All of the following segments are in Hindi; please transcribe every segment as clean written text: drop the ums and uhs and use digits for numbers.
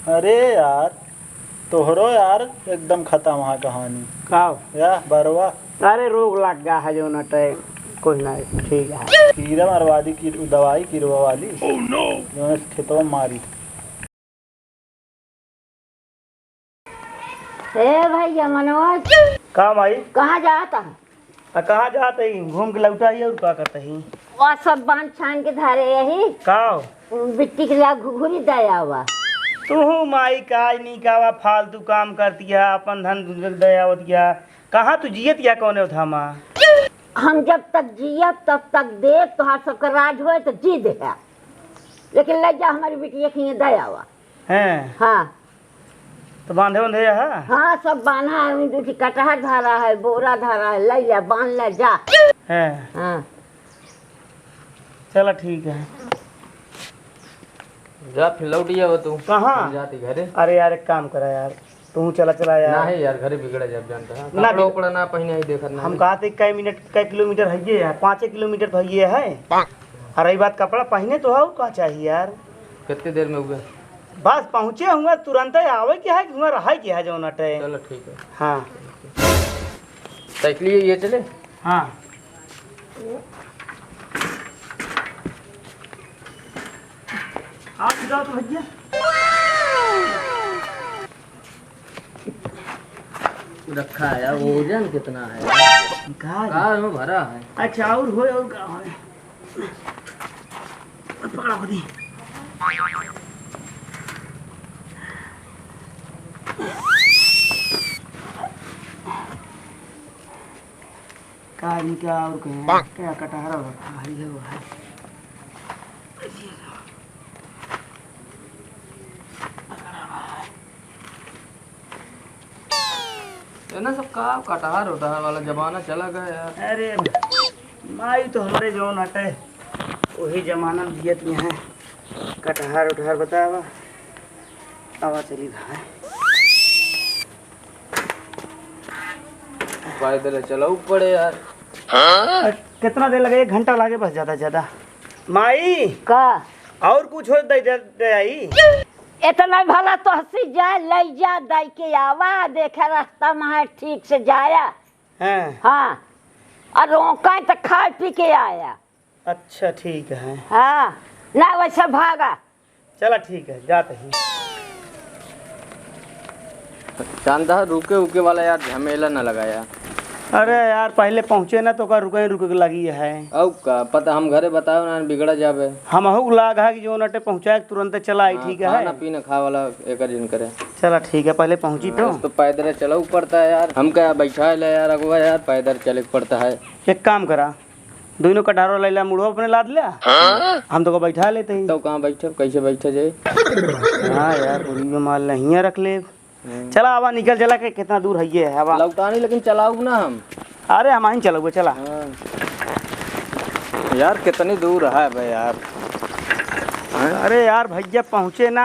अरे यार तोहरो यार एकदम खत्म है कहानी का या बरवा अरे रोग लग गया है जो नटे कोई नहीं ठीक है। कीड़ा मरवादी की दवाई कीड़वा वाली जो खेतों में मारी। भैया मनोज का भाई कहाँ जाता है? कहाँ जाते ही घूम के लौटा ही और का करते ही और सब बांध छान के धारे यही का बिट्टी के लिए घुघुरी दया हुआ। तू माई काज नहीं कावा फालतू काम करती है अपन धन दयावत किया कहाँ तू जियत या कौन है थामा। हम जब तक जियब तब तक देव तुहार सबका राज हो तो जी दे, लेकिन ले जा हमारी बिटिया की दया हुआ हैं। हाँ तो बांधे बंधे है। हाँ सब बांधा है, दूसरी कटहर धारा है, बोरा धारा है, ले जा बांध ले जा। हैं हाँ चलो ठीक है जा फिर लौट गया वो तू कहाँ जाती घरे। अरे यार एक काम करा यार तू चला यार ना है यार घरे बिगड़े जब जानता है ना कपड़ा उपड़ा ना पहने ही देखत ना हम कहा थे कई मिनट कई किलोमीटर है ये यार 5 किलोमीटर तो ये है। और रही बात कपड़ा पहने तो है का चाहिए यार कितनी देर में हुए। बस पहुँचे हुआ तुरंत आवे के है कि हुआ रहा के है जो नटे। चलो ठीक है हाँ साइकिल ये चले। हाँ आप जाओ तो भैया रखा है यार वजन कितना है कहा कार में भरा है। अच्छा और हो और का है पकड़ा खुदी कार क्या और कहें क्या कटहरा रखा है ये वो है। ये ना सब का कटहर होता है वाला जमाना चला गया यार। अरे माई तो हमारे जो नटे वही जमाना दियत में है कटहर उठहर बतावा आवा चली भाई पैदल चलो पड़े यार। कितना देर लगे 1 घंटा लगे बस ज्यादा माई का और कुछ हो दे आई इतना भला तो हंसी जाए ले जा दई के आवा देखे रास्ता में है ठीक से जाया। हैं। हाँ और रोका तो खा पी के आया। अच्छा ठीक है हाँ ना वैसा भागा। चला ठीक है जाते ही चांदा रुके उके वाला यार झमेला न लगाया। अरे यार पहले पहुँचे ना तो का रुके लगी है अब का पता हम घरे बताओ ना बिगड़ा जावे। हम लाग है कि जो नटे पहुँचाए तुरंत चला आई ठीक है खाना पीना खा वाला एक दिन करे। चला ठीक है पहले पहुँची तो पैदल चलो पड़ता है यार। हम क्या बैठा ले यार अगुआ यार पैदल चले पड़ता है। एक काम करा दोनों कटारो ले ला मुड़ो अपने लाद लिया हम तो को बैठा लेते ही तो कहाँ बैठे कैसे बैठे जाए। हाँ यार पूरी में माल नहीं रख ले। चला आवा निकल चला के कितना दूर है ये है आवा लौटानी लेकिन चलाऊ ना हम। अरे हम ही चलोगे चला यार कितनी दूर है भाई यार। अरे यार भैया पहुँचे ना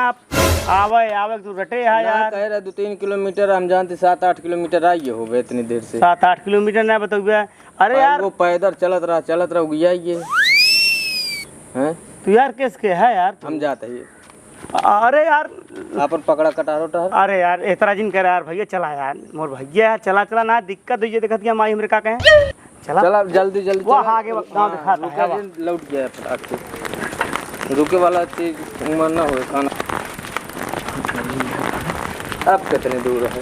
आवे तू रटे है यार कह रहे 2-3 किलोमीटर हम जानते 7-8 किलोमीटर आइए हो गए इतनी देर से 7-8 किलोमीटर ना बताओ। अरे यार वो पैदल चलत रहा गया ये हैं। तू यार किसके है यार हम जाते ही अरे यार अपन पकड़ा कटारो टहर। अरे यार इतना जिन कह रहा यार भैया चला यार मोर भैया यार चला ना दिक्कत हुई देखत क्या माई हमरे का कहें चला चला जल्दी वो आगे गाँव दिखाता है लौट गया फटाक से रुके वाला चीज उम्र ना हो खाना। अब कितनी दूर है।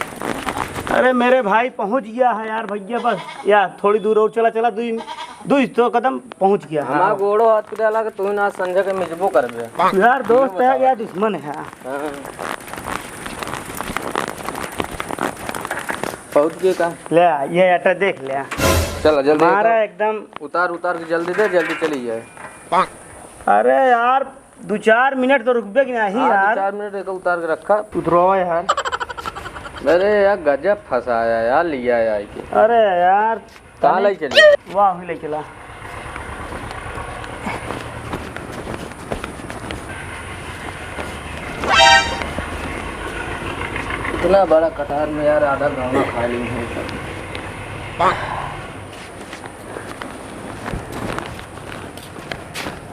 अरे मेरे भाई पहुंच गया है यार भैया बस यार थोड़ी दूर और चला 200 कदम पहुंच गया। हमारा गोड़ो हाथ पे डाला कि तू ना संजय के मिजबो कर दे यार दोस्त है या दुश्मन है। पहुंच गए का ले ये अटा देख ले चलो जल्दी हमारा एकदम उतार के जल्दी दे जल्दी चली जाए। अरे यार 2-4 मिनट तो रुकबे कि नहीं यार 4 मिनट एक उतार के रखा उतरो यार। अरे यार गजब फंसाया यार लिया यार के। अरे यार कहाँ ले चले वाह ले चला इतना बड़ा कटहर में यार आधा गाँव खा ली है।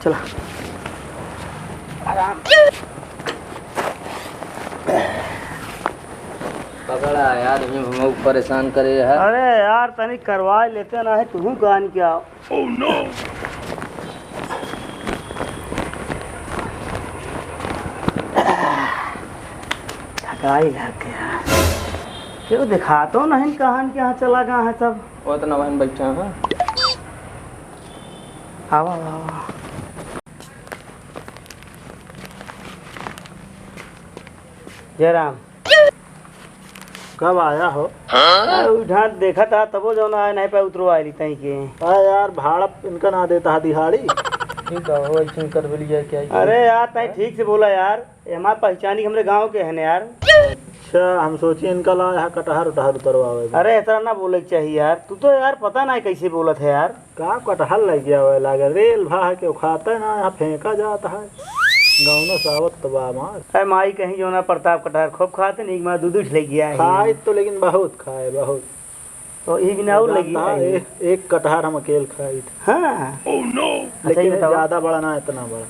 चला आराम पकड़ा यार, ये हम परेशान करे यार। अरे यार तनी करवा लेते ना है तू कान क्या। Oh no. थकाई लग गया। क्यों दिखा तो नहीं कहान के यहाँ चला गया है सब। वो तो नवान बैठा है। आवा आवा। जयराम कब आया हो? उठा देखा था तबो जो ना नहीं पे उतरो आई तई के। हाँ यार भाड़ा इनका ना देता है दिहाड़ी। ठीक है, वो ऐसे कर लिया क्या? अरे यार तई ठीक से बोला यार, ये हमारे पहचानी हमरे गांव के है ना यार। अच्छा हम सोचे इनका ला यहाँ कटहर उटहर उतरवावे। अरे ऐसा ना बोले के चाहिए यार, तू तो यार पता नहीं कैसे बोलत है यार। का कटहल लग गया हुआ लागे रेल भा के खाता है ना, यहाँ फेंका जाता है गाँव में सावत तबाह मार। अरे माई कहीं जो ना प्रताप कटहर खूब खाते नहीं, माँ दूध ले गया खाए तो लेकिन बहुत खाए बहुत। तो एक ना और लगी जानता है, एक कटहर हम अकेले खाए थे। हाँ लेकिन बताओ। ज्यादा बड़ा ना इतना बड़ा।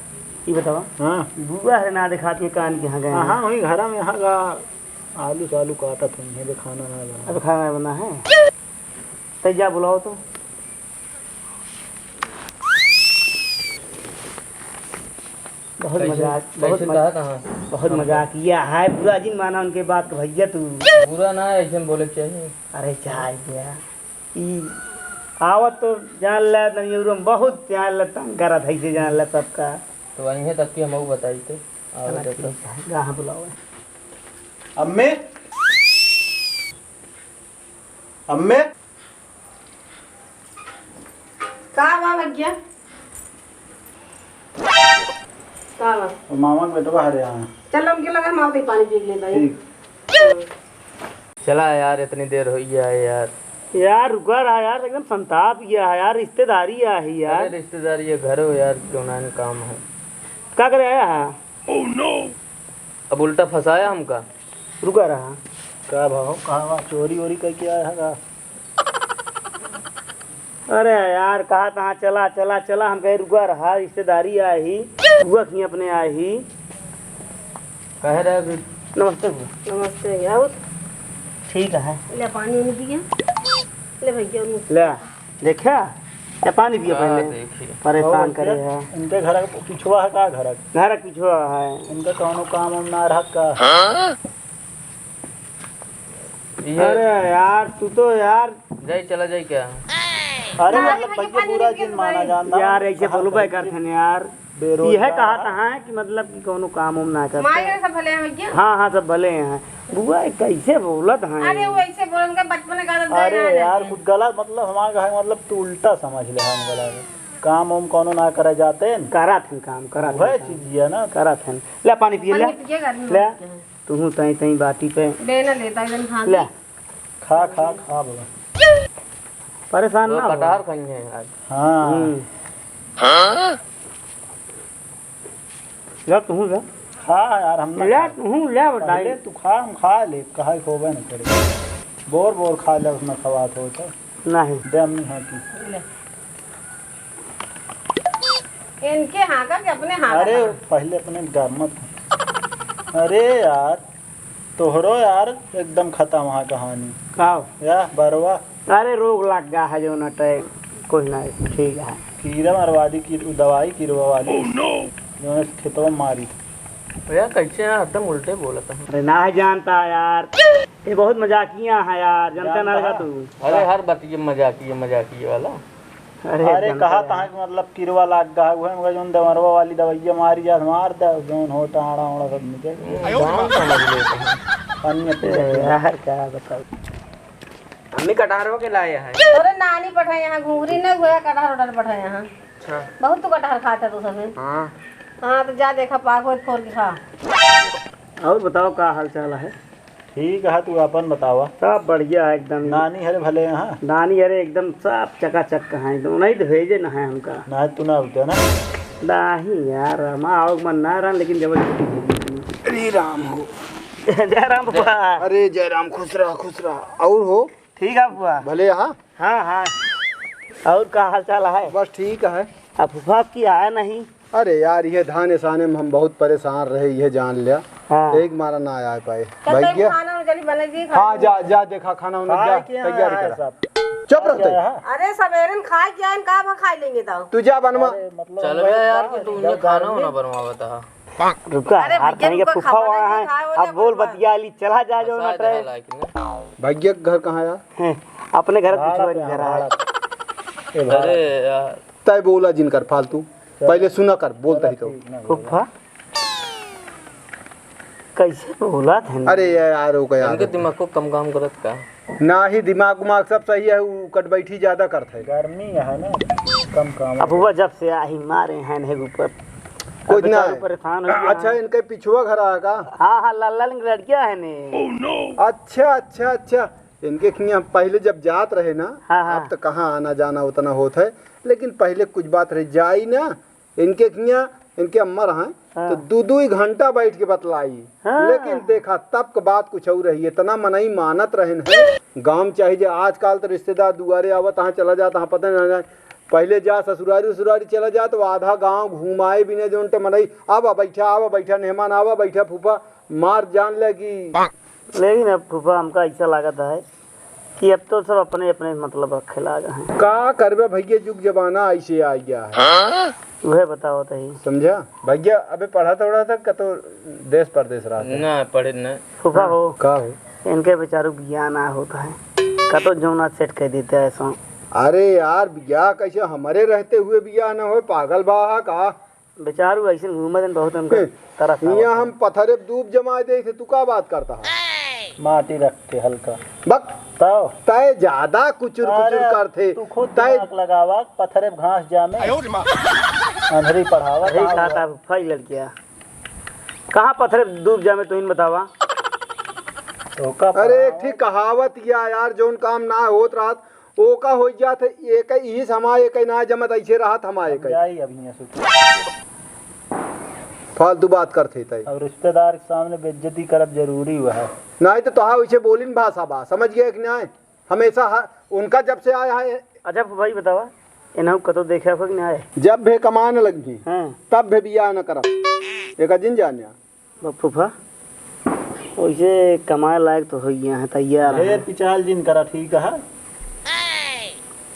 ये बताओ हाँ बुआ है ना दिखाती है कान के यहाँ गए हैं। हाँ वही घर में यहाँ का आलू सालू काटा थे ये खाना ना बना। अब खाना बना है तो जा बुलाओ तो। बहुत मजाक बहुत मजाक किया है, बुरा जिन माना उनके बात भैया तू। बुरा ना है, ऐसे बोले चाहिए। अरे चाय गया ई आवत तो जान ले नहीं बहुत जान ले तंग करत है से जान ले सबका। तो वहीं तक की हम बताई थे। कहाँ बुलाओ अम्मे अम्मे का भैया मामा के बेटवा हरे यहाँ। चलो उनके लगा हम आपके पानी पी लेता है। ठीक चला यार, इतनी देर हो गया है यार। यार रुका रहा यार, एकदम संताप गया है यार, रिश्तेदारी आ है यार। अरे रिश्तेदारी ये घर हो यार, क्यों ना काम है। क्या करे आया है? अब उल्टा फंसाया हमका। रुका रहा का भाव कहाँ चोरी वोरी करके आया है का? अरे यार कहा कहाँ चला चला चला, हम कहे रुका रहा, रिश्तेदारी आई बुआ की अपने आई। कह रहा है नमस्ते बुआ। नमस्ते यार, ठीक है ले पानी नहीं पिया ले भैया। ले देखा या पानी पिया पहले। देखिए परेशान करे है। इनके घर का पिछुआ है का? घर घर पीछे है इनका कौनो काम उम ना रहा का? अरे यार तू तो यार जाए चला जाए क्या? अरे मतलब भैया पूरा दिन माना जानता यार ऐसे बोलो भाई करते हैं यार। यह कहा था कि मतलब कि कोनो काम उम ना करते। माँ सब भले हैं भैया। हाँ हाँ सब भले हैं। बुआ कैसे बोलत हैं? अरे वो ऐसे बोलन का बचपन का आदत अरे यार कुछ गलत मतलब हमारे घर मतलब तू उल्टा समझ ले। हम गलत काम उम कोनो ना करे जाते न करा थे काम करा वह चीज है ना। करा थे। ले पानी पिए ले ले तू तई तई बाटी पे बेना लेता एकदम खा ले खा खा खा बाबा। परेशान ना हो। कटहर खाई है आज। हाँ ले तू ले खा यार हम ले तू ले बताई पहले तू खा हम खा ले कहा खोबे न करे। बोर बोर खा ले उसमें खवात हो तो नहीं दे हम नहीं है की। इनके हाँ का कि अपने हाँ अरे पहले अपने गमत। अरे यार तोहरो यार एकदम खत्म वहाँ कहानी खाओ या बरवा। अरे रोग लग गया है जो नटे कोई ना ठीक है। कीड़ा मरवादी की दवाई कीड़वा वाली जो खेतों में मारी। यार कैसे यार एकदम उल्टे बोला था। अरे ना है जानता यार, ये बहुत मजाकिया है यार, जानता ना लगा तू। अरे हर बात ये मजाकिए वाला। अरे कहा था कि मतलब कीड़वा लाग गया हुआ है जो दमरवा वाली दवाइयाँ मारी जा मार दे जोन होता आड़ा उड़ा सब निकल। यार क्या बताओ। हमने कटहरों के लाए हैं। अरे नानी पठाए यहाँ घूंघरी न हुआ कटहर उटहर पठाए यहाँ। अच्छा बहुत तो कटहर खाता तो समय। हाँ हाँ तो जा देखा पाक हो फोड़ के खा। और बताओ क्या हाल चाल है? ठीक है तू अपन बतावा। सब बढ़िया है एकदम। नानी हरे भले यहाँ नानी अरे एकदम सब चकाचक है एकदम, नहीं तो भेजे ना है हमका। ना तू ना होते ना नहीं यार हम आओ मन ना रहा लेकिन जबरदस्ती। अरे राम हो। जय राम बुआ। अरे जयराम खुश रहा और हो ठीक है बुआ। भले यहाँ। हाँ हाँ और क्या हाल चाल है? बस ठीक है। अब फूफा की आया नहीं? अरे यार ये धाने साने में हम बहुत परेशान रहे, ये जान लिया हाँ। एक मारा ना आया पाए भैया। खाना जल्दी बनेगी हाँ जा जा देखा खाना उन्हें जा तैयारी है करा। सब चुप रहते अरे सवेरे खा के आइन का खा लेंगे तो तू जा बनवा। मतलब चल बे यार कि तू उन्हें खाना होना बनवावत है। रुका यार कहीं के फूफा वहाँ है। अब बोल बतिया ली चला जा जो ना ट्रे। भैया का घर कहाँ है? अपने घर पिछवाड़ी घर है। अरे यार तय बोला जिनकर फालतू पहले सुना कर बोलता ही तो। फूफा कैसे बोला थे? अरे यार हो गया इनके दिमाग को कम काम करत का। ना ही दिमाग उमाग सब सही है, वो कट बैठी ज्यादा करते है। गर्मी है ना, कम काम। अब हुआ जब से आई मारे हैं ने ऊपर कुछ ना परेशान हो गया। अच्छा इनके पिछुआ घर आया का? हाँ हाँ लाल लाल लड़कियां है ने। अच्छा अच्छा अच्छा इनके खिया पहले जब जात रहे ना, हाँ, हाँ। अब तो कहाँ आना जाना उतना होता है, लेकिन पहले कुछ बात रह जाई ना इनके खिया इनके अम्मा हैं तो दो ही घंटा बैठ के बतलाई। लेकिन देखा तब का बात कुछ और रही, इतना मनई मानत रहन है। गांव चाहिए आजकल तो रिश्तेदार दुआरे आवत तहाँ चला जाता पता नहीं जाए। पहले जा ससुरारी ससुरारी चला जा तो आधा गांव घुमाए बिना जो उनटे मनई आवा बैठा मेहमान आवा बैठा फूफा मार जान लगी। लेकिन अब फूफा हमका ऐसा लागत है कि अब तो सब अपने अपने मतलब रखे लागे हैं। का करबे भैया, जुग जमाना ऐसे आ गया है। वह बताओ तो ही समझा भैया? अबे पढ़ा थोड़ा था कतो देश परदेश रहा था ना पढ़े न। फूफा हो का हो इनके बेचारों ज्ञान आ होता है कतो जौना सेट कर देते हैं ऐसा। अरे यार बिया कैसे हमारे रहते हुए बिया न हो, पागल बाहा का बेचारू ऐसे घूमे दिन बहुत उनका तरस यहाँ हम पत्थरे दूब जमा दे थे, तू का बात करता है? माटी रख के हल्का बक तो तय ज्यादा कुचुर कुचुर करते तू खुद तय दिमाग लगावा, पत्थरे घास जामे अंधेरी पढ़ावा। यही खाता फूफा ही लड़किया कहाँ पत्थर डूब जामे तो इन बतावा। तो का अरे ठीक कहावत या यार जोन काम ना होत रात ओ का हो जात एक ही समय एक ना जमत ऐसे राहत हमारे कई जाई अभी यहाँ से फालतू बात करते तय। अब रिश्तेदार के सामने बेइज्जती करब जरूरी हुआ है। नहीं तो तोहा वैसे बोलिन भाषा बा समझ गए कि नहीं? हमेशा उनका जब से आया है अच्छा भाई बतावा इन्हों कतो देखे हो कि नहीं आए? जब भी कमाने लगी हैं तब भी बियाह न करब एक दिन जानिया। फूफा वैसे कमाए लायक तो हो गया है तैयार है। ढेर पिचाल जिन करा ठीक है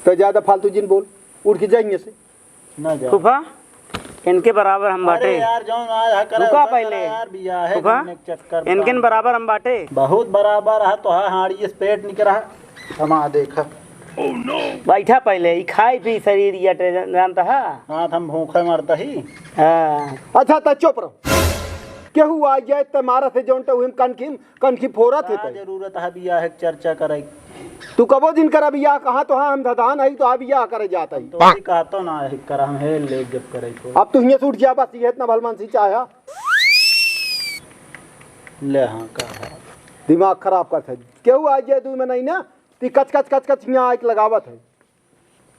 तो ज्यादा फालतू जिन बोल उठ के जाएंगे से ना जा। फूफा इनके बराबर हम बाटे। अरे यार जौन आज है करे रुका उधर पहले। करा यार बियाह है फूफा घूमने के चक्कर में। इनके बराबर हम बाटे। बहुत बराबर है तो है हाड़ी से पेट निकल रहा हमा देखा। बैठा पहले ही खाई पी शरीर या जानता है। हाथ हम भूखे मरता ही। हाँ अच्छा तो चुप रहो केहू आ जाए तो मारा थे जोन तो कनखी फोरा थे का जरूरत है बियाह के चर्चा करे। तू कबो दिन करा बियाह कहाँ तो हाँ हम धधान है तो बियाह करे जाता ही। तो ही कहा तो ना है कर हम हेल ले जब करे तो अब तू हियाँ से उठ जा बस ये इतना भलमान सी चाहे ले। हाँ का है दिमाग खराब करते केहू आ जाए तू में नहीं ना ती कच कच हियाँ आके लगावत है।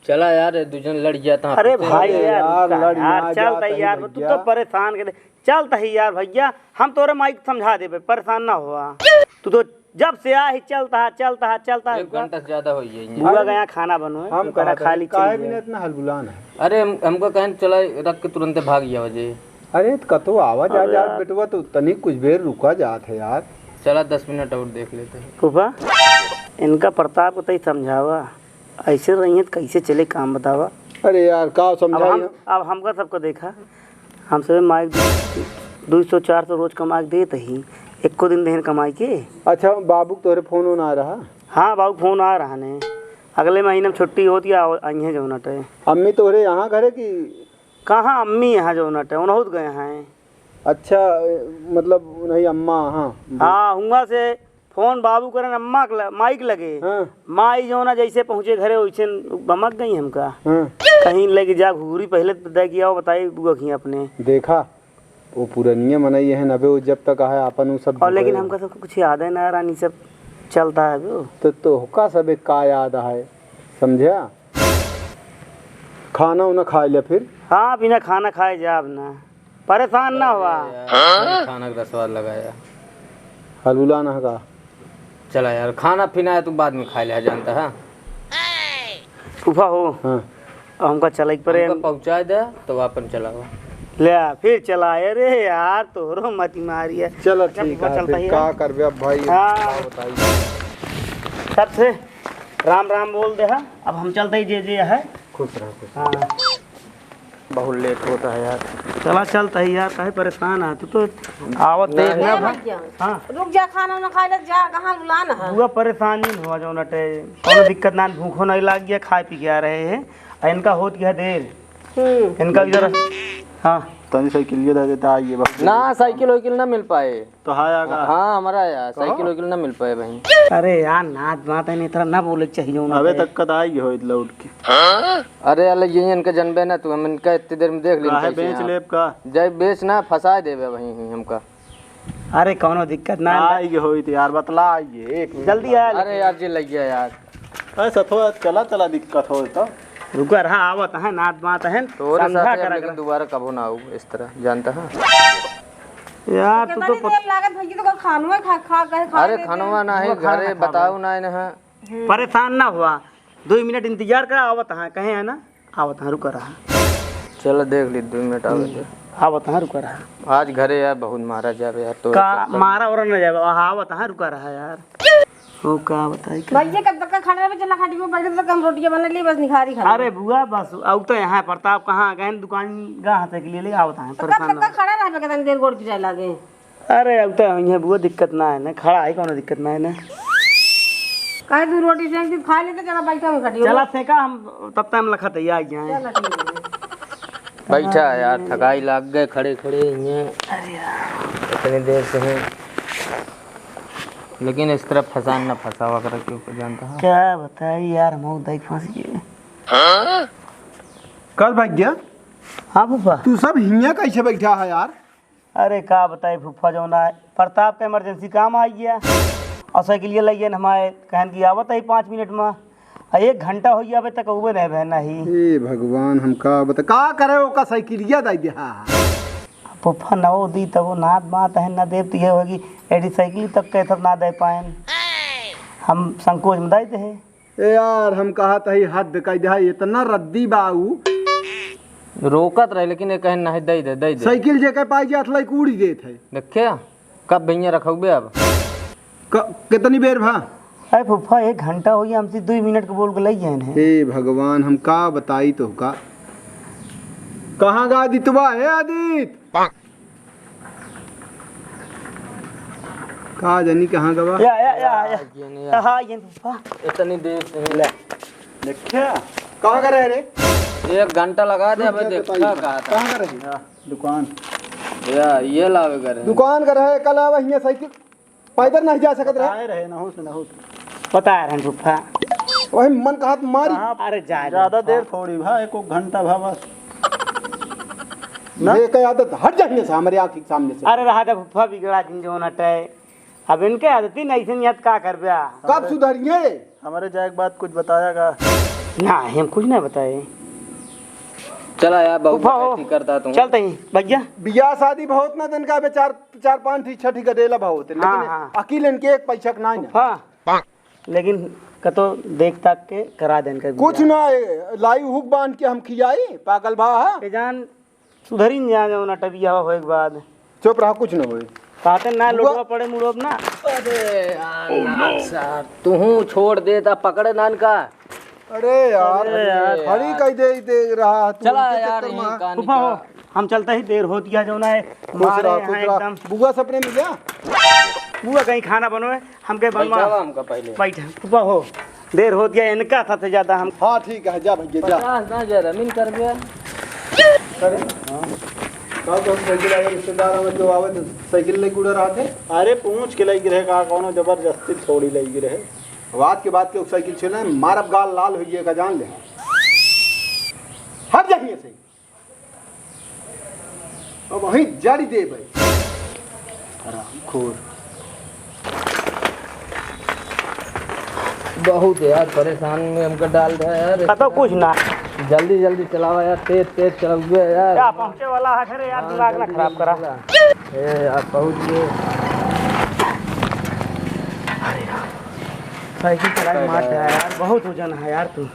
चला यार दूजन लड़ जाता। अरे भाई यार, लड़ ना यार चल जाता तही ही यार तू भैया। तो परेशान कर चल तही यार भैया हम तोरे माइक समझा देबे परेशान ना हुआ। तू तो जब से आ ही चलता है। 1 घंटा से ज्यादा हो गई। बुआ गया खाना बनवाए हम करा खाली काहे चली भी जाए। इतना हलबुलान है। अरे हमको कहन चला रख के तुरंत भाग गया वजह। अरे तो कतो आवाज आ जा बेटवा तो तनिक कुछ देर रुका जात है यार। चला 10 मिनट और देख लेते हैं। फूफा इनका प्रताप को तही समझावा ऐसे रही है तो कैसे चले काम बतावा। अरे यार का अब समझाई अब हमका सबको देखा हम सब माइक 200-400 रोज कमा के देते ही एक को दिन देहन कमाई के। अच्छा बाबू तोरे फोन आ रहा? हाँ बाबू फोन आ रहा ने अगले महीने में छुट्टी होती है आई है जो नट है। अम्मी तोरे यहाँ घरे की? कहाँ अम्मी यहाँ जो नट है उन्होंने गए हैं। अच्छा मतलब नहीं अम्मा हाँ हुआ से फोन बाबू करें अम्मा माइक लगे हाँ माई जो ना जैसे पहुँचे घरे वैसे बमक गई हमका हाँ कहीं लेके जा घूरी पहले तय किया हो बताई बुआ की अपने देखा वो पुरानिया मनाई है नबे वो जब तक है अपन वो सब और लेकिन हमका सबको कुछ याद है ना रानी सब चलता है वो तो का सब एक का याद है समझा? खाना उना खा लिया फिर? हाँ बिना खाना खाए जाब ना परेशान ना हुआ। खाना का स्वाद लगाया हलुला ना का चला यार खाना पीना है तू बाद में खा लिया जानता है। फूफा हो हाँ हमका चल पर हमको पहुँचा दे तो अपन चला ले फिर चलाए रे यार तोरो मत मारी है। चलो अच्छा, ठीक फूफा है चलता फिर ही का है। करबे अब भाई हाँ। बताइए। सबसे राम राम बोल दे। हाँ अब हम चलते ही जे है। खुश रहो खुश हाँ बहुत लेट होता है यार। चला चलता ही यार काहे परेशान है तू तो आवत देख ना भा। हाँ रुक जा, खाना ना खाए ले जा, कहाँ बुलाना है। बुआ परेशानी न हुआ जो नटे कोनो दिक्कत ना, भूखो नहीं लाग गया, खाए पी के आ रहे हैं। और इनका होत गया देर, इनका इधर। हाँ तनी साइकिल ये दे देता आइए बस। ना साइकिल वाइकिल ना मिल पाए। तो हाय आगा। हाँ हमारा यार साइकिल वाइकिल ना मिल पाए भाई। अरे यार नाच बात है नहीं तरह ना बोले चाहिए उन्हें। अबे तक कद आई हो लौट के। अरे अल्लाह ये इनका जनबे ना तू हम इनका इतनी देर में देख काहे लेंगे बेच लेब का। जय बेच ना फंसा देवे वहीं ही हमका। अरे कोनो दिक्कत ना आई हो यार बतला आइए एक मिनट। जल्दी आ। अरे यार जी लग गया यार। ऐसा थोड़ा चला चला दिक्कत हो तो रुका रहा आवत है नाच बात है तो समझा साथ करा लेकिन दोबारा कबो ना आऊ इस तरह जानता है। यार तू तो लागत भैया तो खानुआ खा खा कर अरे खानवा ना है घरे बताओ ना है। परेशान ना हुआ, 2 मिनट इंतजार करा, आवत है कहे है ना, आवत है रुका रहा, चलो देख ली 2 मिनट आवे। आवत है रुका रहा। आज घरे यार बहुत मारा जावे यार तो का मारा और न जाए आवत है रुका रहा यार। हो का बताई भैया कब तक खड़ा रहे, चला खाटी में बैठे तो कम रोटियां बना ली बस निखारी खा। अरे बुआ बस अब तो यहाँ प्रताप कहाँ गए दुकान गाँव से के लिए ले आवत है परेशान कब तक खड़ा रहे कितनी देर गोड़ पिटाई लागे। अरे अब तो यहाँ बुआ दिक्कत ना है ना, खड़ा है कोनो दिक्कत ना है ना। काहे तू रोटी सेक दी खा लेते, चला बैठा में खटी चला सेका हम तब तक हम लखा तैयार गए हैं। बैठा यार थकाई लाग गए खड़े खड़े इतनी देर से है। लेकिन इस तरह फंसान ना फंसा हुआ कर क्यों जानता है। क्या बताई यार मऊ दाई फंस गए। कल भाग गया हाँ फूफा। तू सब हियाँ कैसे बैठा है यार। अरे का बताई फूफा जो ना प्रताप का इमरजेंसी काम आ गया और साइकिल लगे हमारे कहन की आवत है 5 मिनट में, 1 घंटा हो गया अभी तक हुए नहीं बहना ही। ए भगवान हम का बता का करे ओका साइकिलिया दे दिया। फूफा न वो दी तब वो नाद बात है ना देती है होगी एडी साइकिल तक कैसे ना दे पाए, हम संकोच में दाई है। ए यार हम कहा था हद कह दिया इतना रद्दी बाऊ रोकत रहे लेकिन ये कहन नहीं दे दे साइकिल जे के पाई जात लाई कूड़ी गए थे। देखे कब भैया रखोगे अब कितनी देर भा। अरे फूफा 1 घंटा हो गया हमसे 2 मिनट के बोल के लग गए। हे भगवान हम का बताई तो का कहाँ गा आदितवा है आदित कहा जानी कहाँ गवा। या हाँ ये फूफा इतनी देर से ले देखा कहाँ कर रहे रे 1 घंटा लगा दे। अबे देखा कहा था कहाँ कर रहे दुकान या ये लावे कर दुकान कर रहे कल आवा हियाँ साइकिल पैदल नहीं जा सकत रहे। आए रहे ना हो बता रहे हैं फूफा। वही मन कहा मारी अरे ज्यादा देर थोड़ी भा 1 घंटा भा बस। ये क्या आदत हट जाइए से हमारे आँख के सामने से। अरे रहा था फूफा बिगड़ा दिन जो नटे अब इनके आदत ही नहीं से का कर बिया कब सुधरिए हमारे जाए के बाद कुछ बतायागा ना हम कुछ नहीं बताए। चला यार फूफा हो बहुत करता तुम चलते ही भैया बियाह शादी बहुत ना दिन का बे 4-5 ठीक 6 गदेला बहुत लेकिन हाँ। अकेले इनके 1 पैसा का नहीं हाँ लेकिन कतो देख तक के करा देन कर कुछ ना लाई हुक बांध के हम खियाई पागल भा के जान सुधरी न जा जो नटे बिया होए के बाद चुप रहा कुछ ना होए कहते ना लोटवा पड़े मुड़ोब ना। अरे यार तू छोड़ देता पकड़े नान का। अरे यार खड़ी कह दे रहा तू चला उनके यार चक्कर में। यही कहानी फूफा हो हम चलते ही देर होती है जो ना है मारे यहाँ एकदम बुआ सपने में गया बुआ कहीं खाना बनोए हम कहीं बनवा बैठावा हमका पहले बैठे फूफा हो देर होती है इनका सबसे ज्यादा हम। हाँ ठीक है जा भैया जा 50 ना जा रमीन कर गया। रिश्तेदार में जो आवे साइकिल लेके उड़ा रहा थे। अरे पूछ के लगी रहे का कोनो जबरदस्ती थोड़ी लगी रहे बात के बाद के साइकिल चले मारब गाल लाल होइए का जान ले हट जाइए सही अब वही जारी दे भाई खूर बहुत यार परेशान में हमको डाल रहा है यार। कतो कुछ ना जल्दी जल्दी चलावा यार तेज तेज चल गया यार। क्या पहुंचे वाला है घरे यार दिमाग ना खराब करा। ए यार पहुंच गए। साइकिल चलाई मार है यार बहुत वजन है यार तू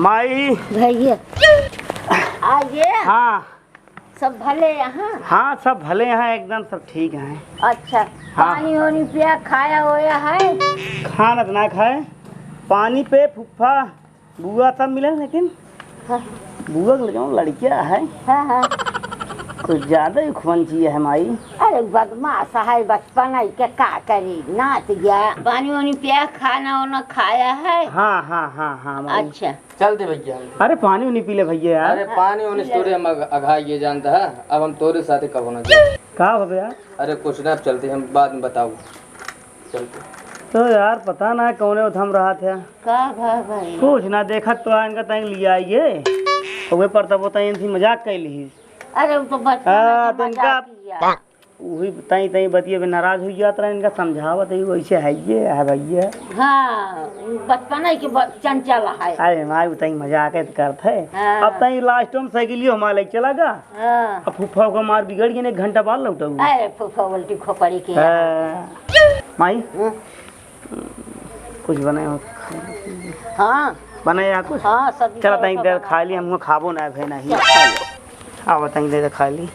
माई भैया आइए हाँ सब भले यहाँ? हाँ सब भले हैं एकदम, सब ठीक हैं। अच्छा, पानी वानी पिया खाया होया है? खाना तो ना खाए, पानी पे फुफ्फा बुआ सब मिले, लेकिन हाँ बुआ के लड़कियाँ है हाँ। कुछ ज्यादा ही खुमंची है माई। अरे बदमाश है, बचपन है क्या, का करी नाच गया। पानी वानी पिया, खाना वाना खाया है? हाँ हाँ हाँ हाँ माई। अच्छा चलते भैया। अरे पानी नहीं पी ले भैया यार। अरे पानी होने से तोरे हम अघा ये जानता है, अब हम तोरे साथे कब होना चाहिए। कहा हो यार? अरे कुछ ना, अब चलते हम बाद में बताओ, चलते। तो यार पता ना कौने उधम रहा था, का भाई? कुछ ना देखा तो इनका तंग लिया आइए वे पर तब बताई थी मजाक कैली। अरे वो तो बचपन हाँ, में तो इनका मजाक किया। वही बताई तई बतिए नाराज हुई जाता रहा, इनका समझावत है वैसे है ये है भैया। हाँ बचपन है कि चंचल है। अरे माई बताई मजाक करते। हाँ। अब तई लास्ट में साइकिलियो हमारे चला गा, हाँ। अब फुफ्फा को मार बिगड़ गई, 1 घंटा बाद लौटा हुआ। अरे फूफा उल्टी खोपड़ी की। माई हाँ। कुछ बनाए हो? हाँ बनाया कुछ? हाँ सब चला तई देर खा ली, हमको खाबो ना भे नहीं। आ बताई देर खा ली।